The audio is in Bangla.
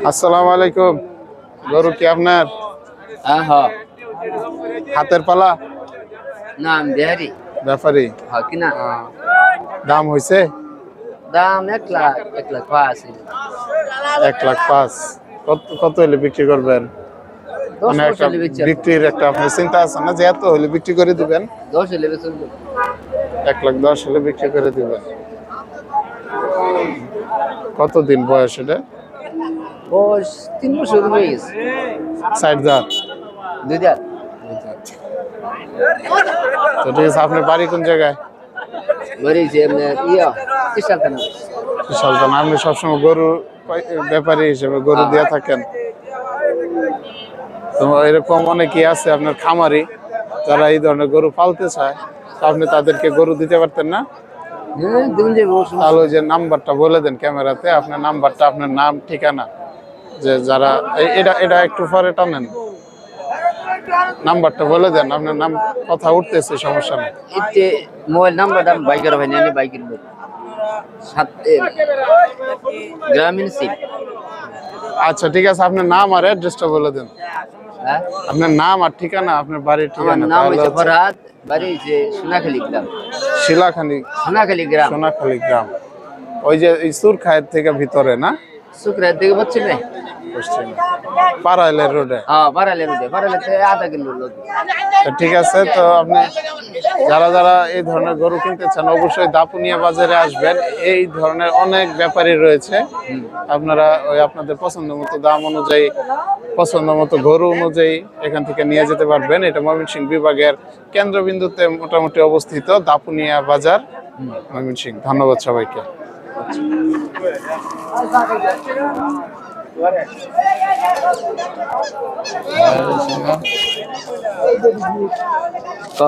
আসসালামু আলাইকুম। গরু কি আপনার? হ্যাঁ হ্যাঁ। হাতের পালা? না আমি বিহারি। ব্যাপারী? হ্যাঁ কিনা। দাম হয়েছে? দাম 1 লাখ 1,05,000 আছে। 1,05,000। কত কত হলে বিক্রি করবেন? 10 মানে একটা হলে বেচে বিক্রির একটা আপনার চিন্তা আছে না যে এত হলে বিক্রি করে দিবেন? 10 হলে বেচে 1,10,000 হলে বিক্রি করে দিবেন। কতদিন বয়স এটা? বয়স 3 বছর হয়ে গেছে। 60 দাঁত? 2 দাঁত। তো ঠিক আছে, আপনার বাড়ি কোন জায়গায়? বাড়ি যে আপনার কিষান থানা। সুলতান। আপনি সবসময় গরু ব্যাপারী হিসেবে গরু দিয়ে থাকেন? তো এরকম অনেকেই আছে আপনার খামারি যারা এই ধরনের গরু পালতে চায়, তো আপনি তাদেরকে গরু দিতে পারতেন না? হ্যাঁ দিন যে তাহলে ওই যে নাম্বারটা বলে দেন ক্যামেরাতে, আপনার নাম্বারটা, আপনার নাম ঠিকানা, যে যারা এটা এটা একটু পরে টানেন, নাম্বারটা বলে দেন। আপনার নাম কথা উঠতেছে, সমস্যা নেই। এতে মোবাইল নাম্বারটা আমি বাইকের ভাই নিয়ে বাইকের বই 7 গ্রামীণ সিম। আচ্ছা ঠিক আছে, আপনার নাম আর অ্যাড্রেসটা বলে দেন। হ্যাঁ আপনার নাম আর ঠিকানা, আপনার বাড়ির আমার ঠিকানা। নাম তাহলে হচ্ছে হচ্ছে ফরহাদ, বাড়ি হচ্ছে সোনাখালী গ্রাম। শিলাখানি, সোনাখালী গ্রাম। সোনাখালী গ্রাম। ওই যে সুরখায়ের থেকে ভিতরে না? শুক্রবার থেকে পশ্চিম রে। পশ্চিমে পাড়াইলের রোডে। হ্যাঁ বারালে রোডে, বারালে থেকে আধা কিলো লোক। তো ঠিক আছে, তো আপনি যারা যারা এই ধরনের গরু কিনতে চান অবশ্যই দাপুনিয়া বাজারে আসবেন। এই ধরনের অনেক ব্যাপারী রয়েছে, আপনারা ওই আপনাদের পছন্দ মতো দাম অনুযায়ী, পছন্দ মতো গরু অনুযায়ী এখান থেকে নিয়ে যেতে পারবেন। এটা ময়মনসিংহ বিভাগের কেন্দ্রবিন্দুতে মোটামুটি অবস্থিত, দাপুনিয়া বাজার, ময়মনসিংহ। ধন্যবাদ সবাইকে। ক